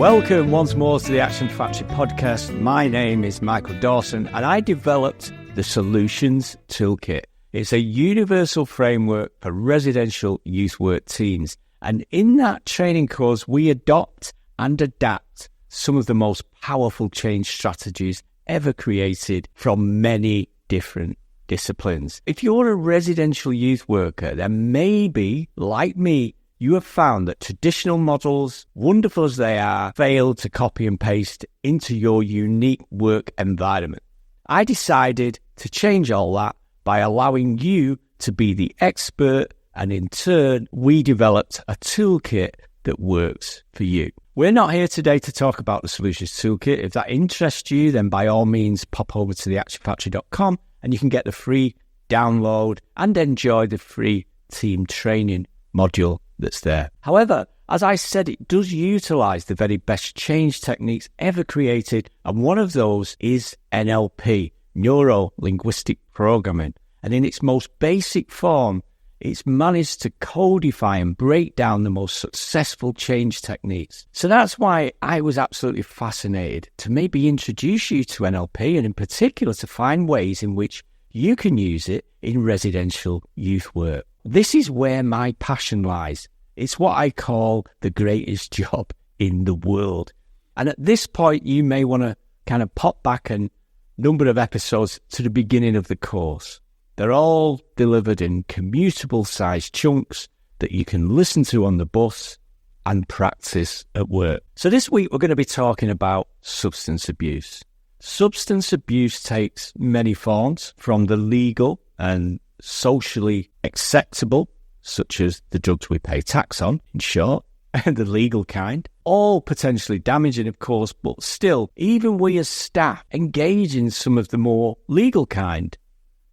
Welcome once more to the Action Factory podcast. My name is Michael Dawson and I developed the Solutions Toolkit. It's a universal framework for residential youth work teams. And in that training course, we adopt and adapt some of the most powerful change strategies ever created from many different disciplines. If you're a residential youth worker, then maybe, like me, you have found that traditional models, wonderful as they are, fail to copy and paste into your unique work environment. I decided to change all that by allowing you to be the expert, and in turn, we developed a toolkit that works for you. We're not here today to talk about the Solutions Toolkit. If that interests you, then by all means, pop over to theactionfactory.com and you can get the free download and enjoy the free team training module that's there. However, as I said, it does utilize the very best change techniques ever created, and one of those is NLP, Neuro-Linguistic Programming. And in its most basic form, it's managed to codify and break down the most successful change techniques. So that's why I was absolutely fascinated to maybe introduce you to NLP, and in particular to find ways in which you can use it in residential youth work. This is where my passion lies. It's what I call the greatest job in the world. And at this point, you may want to kind of pop back a number of episodes to the beginning of the course. They're all delivered in commutable sized chunks that you can listen to on the bus and practice at work. So this week, we're going to be talking about substance abuse. Substance abuse takes many forms, from the legal and socially acceptable, such as the drugs we pay tax on, in short, and the legal kind, all potentially damaging, of course, but still, even we as staff engage in some of the more legal kind,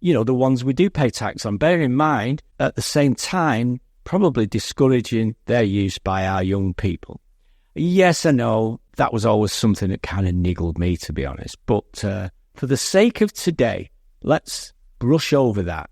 the ones we do pay tax on. Bear in mind, at the same time, probably discouraging their use by our young people. Yes, I know that was always something that kind of niggled me, to be honest, but for the sake of today, let's brush over that,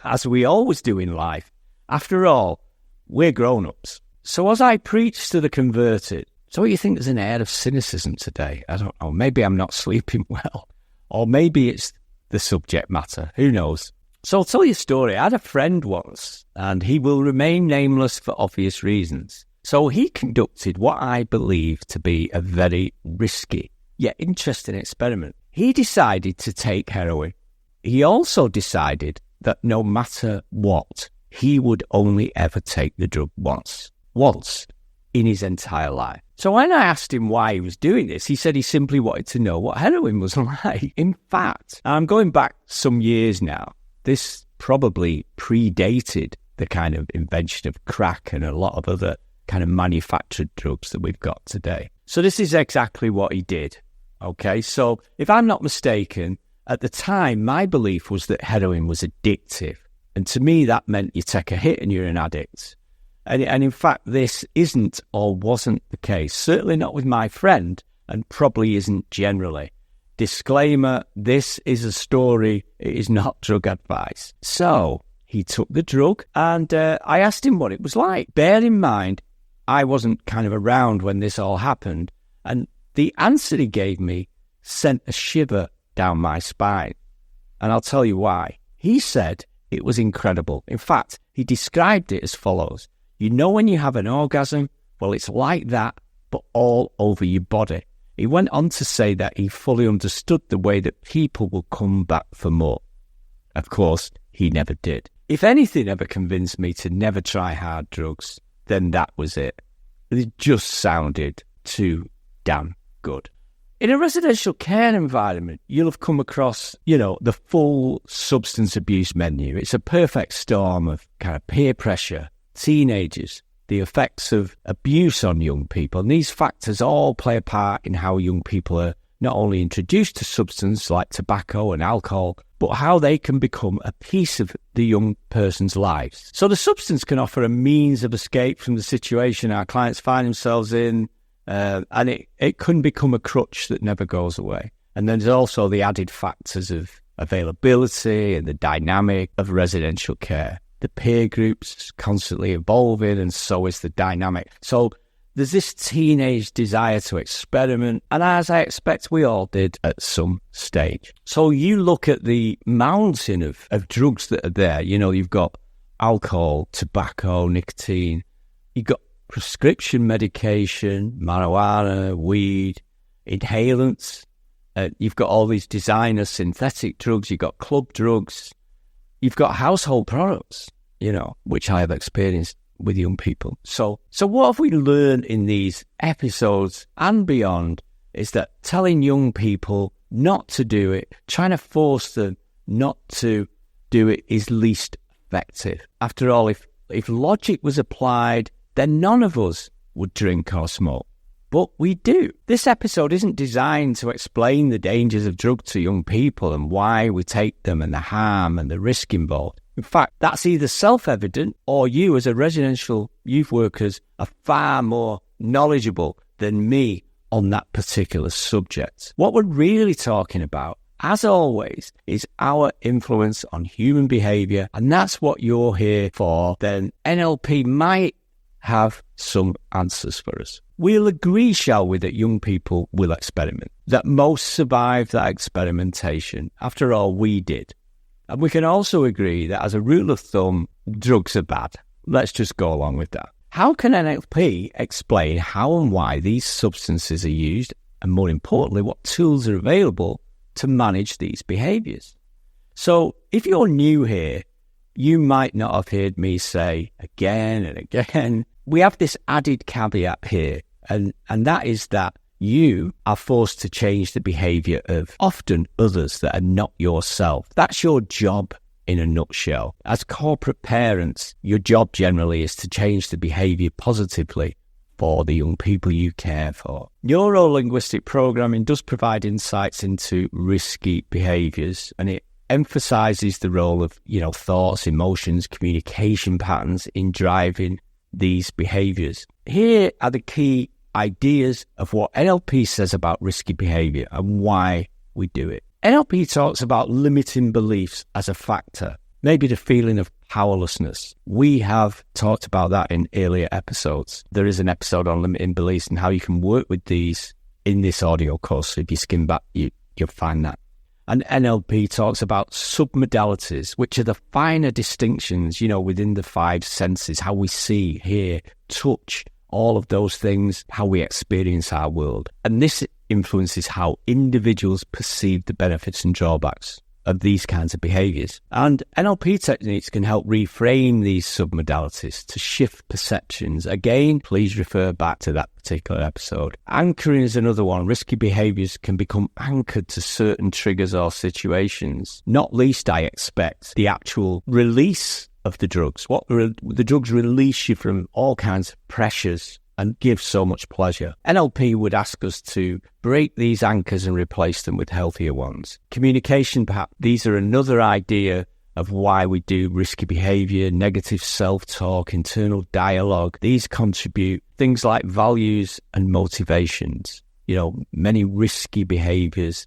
as we always do in life. After all, we're grown-ups. So as I preach to the converted, so you think there's an air of cynicism today? I don't know. Maybe I'm not sleeping well. Or maybe it's the subject matter. Who knows? So I'll tell you a story. I had a friend once, and he will remain nameless for obvious reasons. So he conducted what I believe to be a very risky yet interesting experiment. He decided to take heroin. He also decided that no matter what, he would only ever take the drug once in his entire life. So when I asked him why he was doing this, he said he simply wanted to know what heroin was like. In fact, I'm going back some years now. This probably predated the kind of invention of crack and a lot of other kind of manufactured drugs that we've got today. So this is exactly what he did. Okay, so if I'm not mistaken, at the time, my belief was that heroin was addictive. And to me, that meant you take a hit and you're an addict. And in fact, this isn't or wasn't the case. Certainly not with my friend, and probably isn't generally. Disclaimer, this is a story. It is not drug advice. So he took the drug, and I asked him what it was like. Bear in mind, I wasn't kind of around when this all happened. And the answer he gave me sent a shiver down my spine. And I'll tell you why. He said it was incredible. In fact, he described it as follows. You know when you have an orgasm? Well, it's like that, but all over your body. He went on to say that he fully understood the way that people will come back for more. Of course, he never did. If anything ever convinced me to never try hard drugs, then that was it. It just sounded too damn good. In a residential care environment, you'll have come across, the full substance abuse menu. It's a perfect storm of kind of peer pressure, teenagers, the effects of abuse on young people. And these factors all play a part in how young people are not only introduced to substances like tobacco and alcohol, but how they can become a piece of the young person's lives. So the substance can offer a means of escape from the situation our clients find themselves in, and it can become a crutch that never goes away. And then there's also the added factors of availability and the dynamic of residential care. The peer group's constantly evolving, and so is the dynamic. So There's this teenage desire to experiment, and as I expect we all did at some stage. So you look at the mountain of drugs that are there. You know, you've got alcohol, tobacco, nicotine. You've got prescription medication, marijuana, weed, inhalants. You've got all these designer synthetic drugs. You've got club drugs. You've got household products, you know, which I have experienced with young people. So what have we learned in these episodes and beyond is that telling young people not to do it, trying to force them not to do it is least effective. After all, if logic was applied, then none of us would drink or smoke. But we do. This episode isn't designed to explain the dangers of drugs to young people and why we take them and the harm and the risk involved. In fact, that's either self-evident or you as a residential youth workers are far more knowledgeable than me on that particular subject. What we're really talking about, as always, is our influence on human behaviour, and that's what you're here for. Then NLP might have some answers for us. We'll agree, shall we, that young people will experiment, that most survive that experimentation. After all, we did. And we can also agree that as a rule of thumb, drugs are bad. Let's just go along with that. How can NLP explain how and why these substances are used, and more importantly, what tools are available to manage these behaviours? So if you're new here, you might not have heard me say again and again, we have this added caveat here, and that is that you are forced to change the behaviour of often others that are not yourself. That's your job in a nutshell. As corporate parents, your job generally is to change the behaviour positively for the young people you care for. Neuro-Linguistic Programming does provide insights into risky behaviours, and it emphasises the role of, thoughts, emotions, communication patterns in driving these behaviours. Here are the key ideas of what NLP says about risky behaviour and why we do it. NLP talks about limiting beliefs as a factor, maybe the feeling of powerlessness. We have talked about that in earlier episodes. There is an episode on limiting beliefs and how you can work with these in this audio course. So if you skim back, you'll find that. And NLP talks about submodalities, which are the finer distinctions, within the five senses, how we see, hear, touch, all of those things, how we experience our world. And this influences how individuals perceive the benefits and drawbacks of these kinds of behaviours. And NLP techniques can help reframe these submodalities to shift perceptions. Again, please refer back to that particular episode. Anchoring is another one. Risky behaviours can become anchored to certain triggers or situations. Not least, I expect, the actual release of the drugs. The drugs release you from all kinds of pressures and give so much pleasure. NLP would ask us to break these anchors and replace them with healthier ones. Communication, perhaps, these are another idea of why we do risky behaviour, negative self-talk, internal dialogue. These contribute things like values and motivations. Many risky behaviours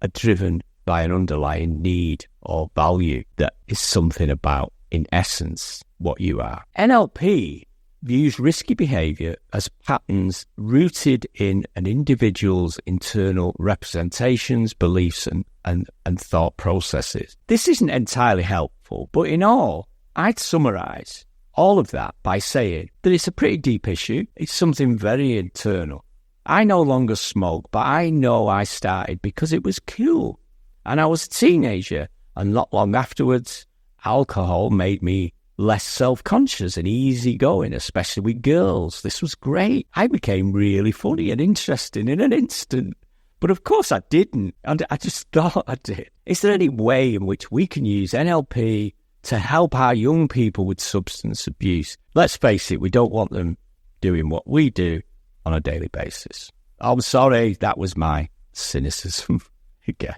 are driven by an underlying need or value that is something about, in essence, what you are. NLP views risky behaviour as patterns rooted in an individual's internal representations, beliefs and thought processes. This isn't entirely helpful, but in all, I'd summarise all of that by saying that it's a pretty deep issue. It's something very internal. I no longer smoke, but I know I started because it was cool. And I was a teenager, and not long afterwards, alcohol made me less self-conscious and easygoing, especially with girls. This was great. I became really funny and interesting in an instant. But of course I didn't, and I just thought I did. Is there any way in which we can use NLP to help our young people with substance abuse? Let's face it, we don't want them doing what we do on a daily basis. I'm sorry, that was my cynicism again.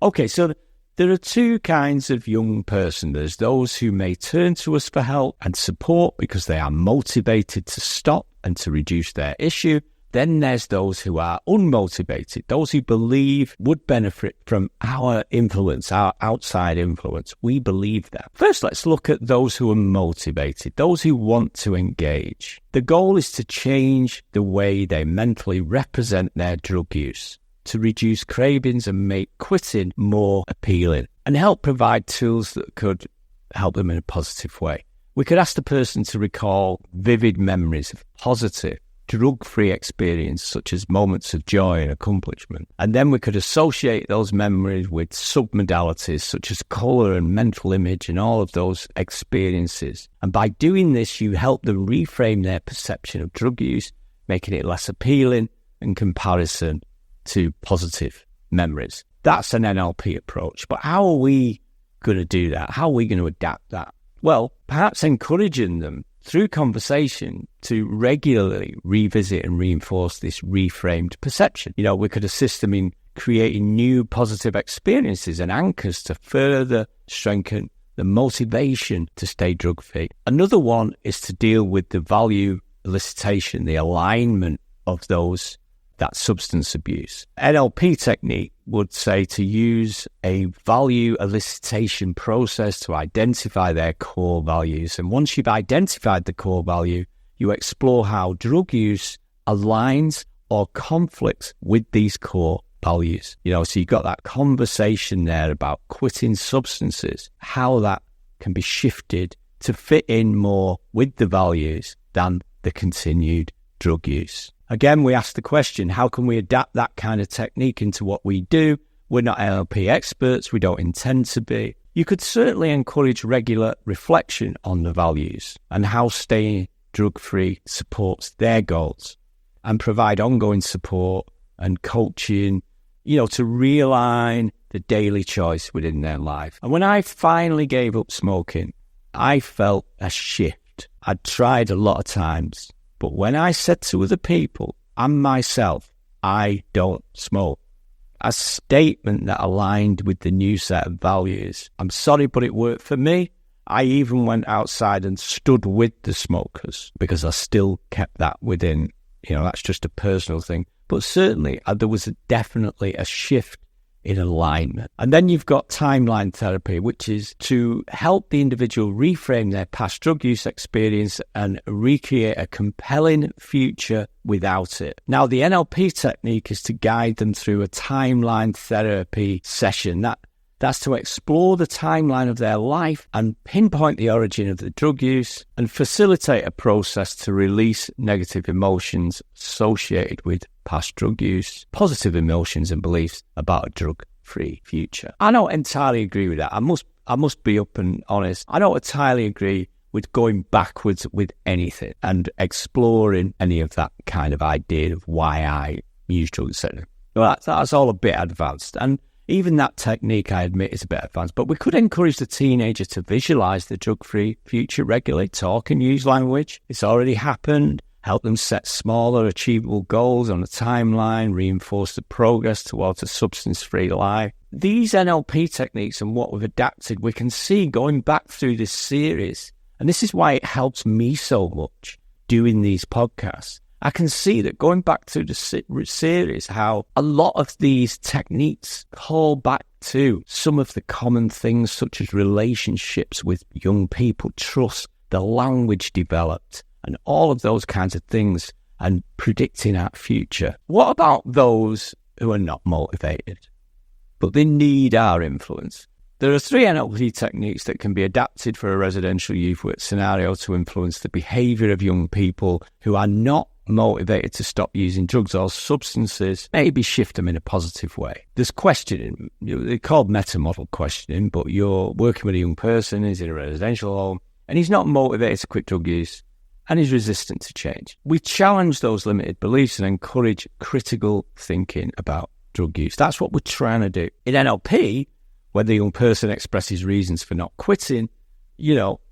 Okay, so there are two kinds of young person. There's those who may turn to us for help and support because they are motivated to stop and to reduce their issue. Then there's those who are unmotivated, those who believe would benefit from our influence, our outside influence. We believe that. First, let's look at those who are motivated, those who want to engage. The goal is to change the way they mentally represent their drug use, to reduce cravings and make quitting more appealing, and help provide tools that could help them in a positive way. We could ask the person to recall vivid memories of positive, drug-free experience, such as moments of joy and accomplishment. And then we could associate those memories with submodalities such as colour and mental image and all of those experiences. And by doing this, you help them reframe their perception of drug use, making it less appealing in comparison to positive memories. That's an NLP approach. But how are we going to do that? How are we going to adapt that? Well, perhaps encouraging them through conversation to regularly revisit and reinforce this reframed perception. We could assist them in creating new positive experiences and anchors to further strengthen the motivation to stay drug-free. Another one is to deal with the value elicitation, the alignment of that substance abuse. NLP technique would say to use a value elicitation process to identify their core values. And once you've identified the core value, you explore how drug use aligns or conflicts with these core values. So you've got that conversation there about quitting substances, how that can be shifted to fit in more with the values than the continued drug use. Again, we ask the question, how can we adapt that kind of technique into what we do? We're not NLP experts. We don't intend to be. You could certainly encourage regular reflection on the values and how staying drug-free supports their goals, and provide ongoing support and coaching, to realign the daily choice within their life. And when I finally gave up smoking, I felt a shift. I'd tried a lot of times, but when I said to other people and myself, I don't smoke, a statement that aligned with the new set of values. I'm sorry, but it worked for me. I even went outside and stood with the smokers because I still kept that within, that's just a personal thing. But certainly there was definitely a shift in alignment. And then you've got timeline therapy, which is to help the individual reframe their past drug use experience and recreate a compelling future without it. Now, the NLP technique is to guide them through a timeline therapy session. That's to explore the timeline of their life and pinpoint the origin of the drug use and facilitate a process to release negative emotions associated with past drug use, positive emotions and beliefs about a drug-free future. I don't entirely agree with that. I must be up and honest. I don't entirely agree with going backwards with anything and exploring any of that kind of idea of why I use drugs, etc. Well, that's all a bit advanced. And even that technique, I admit, is a bit advanced, but we could encourage the teenager to visualize the drug-free future regularly, talk and use language. It's already happened. Help them set smaller, achievable goals on a timeline, reinforce the progress towards a substance-free life. These NLP techniques and what we've adapted, we can see going back through this series, and this is why it helps me so much doing these podcasts. I can see that going back through the series, how a lot of these techniques call back to some of the common things such as relationships with young people, trust, the language developed, and all of those kinds of things, and predicting our future. What about those who are not motivated, but they need our influence? There are 3 NLP techniques that can be adapted for a residential youth work scenario to influence the behaviour of young people who are not motivated to stop using drugs or substances, maybe shift them in a positive way. There's questioning. They're called meta-model questioning, but you're working with a young person, he's in a residential home, and he's not motivated to quit drug use, and is resistant to change. We challenge those limited beliefs and encourage critical thinking about drug use. That's what we're trying to do. In NLP, when the young person expresses reasons for not quitting,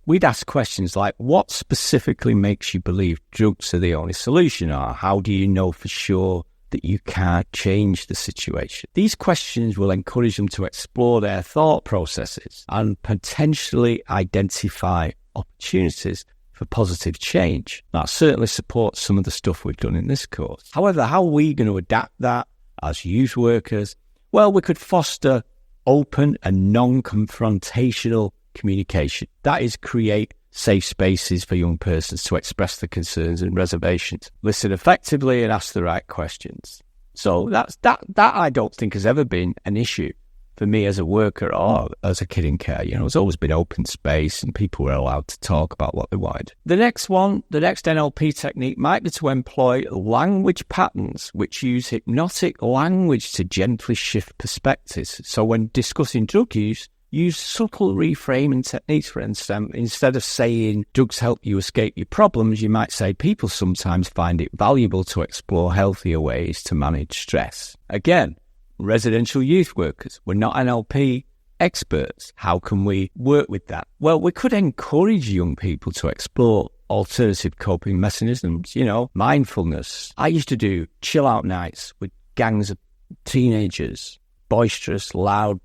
we'd ask questions like, what specifically makes you believe drugs are the only solution? Or how do you know for sure that you can't change the situation? These questions will encourage them to explore their thought processes and potentially identify opportunities for positive change. That certainly supports some of the stuff we've done in this course. However, how are we going to adapt that as youth workers? Well, we could foster open and non-confrontational communication. That is, create safe spaces for young persons to express their concerns and reservations, listen effectively and ask the right questions. So that I don't think has ever been an issue for me as a worker or as a kid in care. It's always been open space and people were allowed to talk about what they wanted. The next NLP technique might be to employ language patterns which use hypnotic language to gently shift perspectives. So when discussing drug use, use subtle reframing techniques. For instance, instead of saying drugs help you escape your problems, you might say people sometimes find it valuable to explore healthier ways to manage stress. Again, residential youth workers, we're not NLP experts. How can we work with that? Well, we could encourage young people to explore alternative coping mechanisms, mindfulness. I used to do chill out nights with gangs of teenagers, boisterous, loud,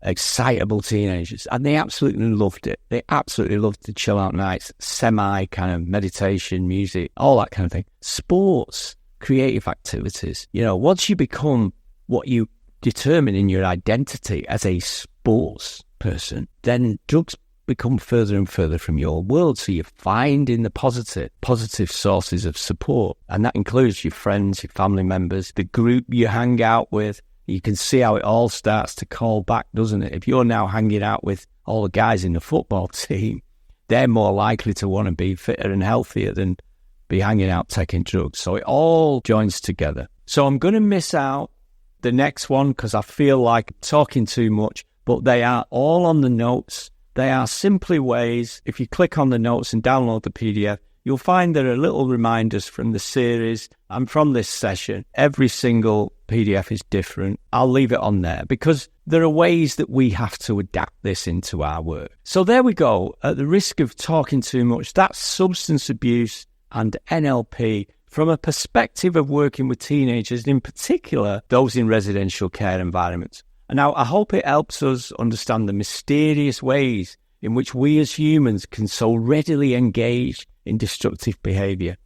excitable teenagers, and they absolutely loved it. They absolutely loved the chill out nights, semi kind of meditation, music, all that kind of thing. Sports, creative activities. Once you become what you determine in your identity as a sports person, then drugs become further and further from your world. So you're finding the positive sources of support. And that includes your friends, your family members, the group you hang out with. You can see how it all starts to call back, doesn't it? If you're now hanging out with all the guys in the football team, they're more likely to want to be fitter and healthier than be hanging out taking drugs. So it all joins together. So I'm going to miss out the next one because I feel like talking too much, but they are all on the notes. They are simply ways, if you click on the notes and download the PDF, you'll find there are little reminders from the series and from this session. Every single PDF is different. I'll leave it on there because there are ways that we have to adapt this into our work. So there we go. At the risk of talking too much, that's substance abuse and NLP from a perspective of working with teenagers, and in particular, those in residential care environments. And now I hope it helps us understand the mysterious ways in which we as humans can so readily engage in destructive behaviour.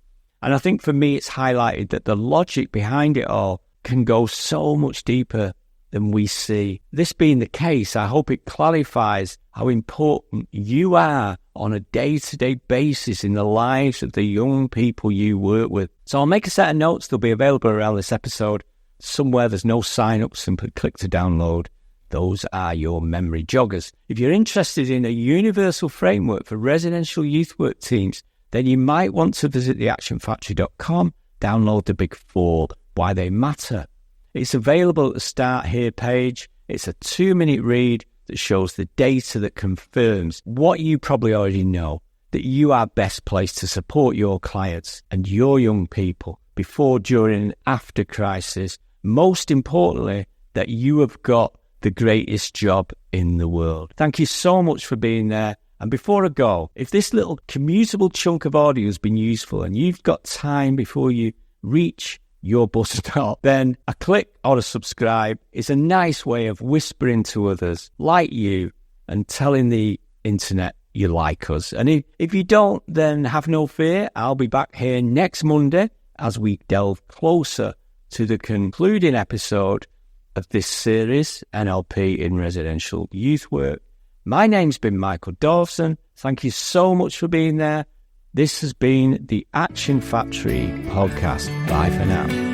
And I think for me, it's highlighted that the logic behind it all can go so much deeper than we see. This being the case, I hope it clarifies how important you are on a day-to-day basis in the lives of the young people you work with. So I'll make a set of notes. They'll be available around this episode. Somewhere there's no sign-up, simply click to download. Those are your memory joggers. If you're interested in a universal framework for residential youth work teams, then you might want to visit theactionfactory.com, download the Big Four, why they matter. It's available at the Start Here page. It's a 2-minute read that shows the data that confirms what you probably already know, that you are best placed to support your clients and your young people before, during, and after crisis. Most importantly, that you have got the greatest job in the world. Thank you so much for being there. And before I go, if this little commutable chunk of audio has been useful and you've got time before you reach your bus stop, then a click or a subscribe is a nice way of whispering to others like you and telling the internet you like us. And if you don't, then have no fear. I'll be back here next Monday as we delve closer to the concluding episode of this series, NLP in Residential Youth Work. My name's been Michael Dawson. Thank you so much for being there. This has been the Action Factory podcast. Bye for now.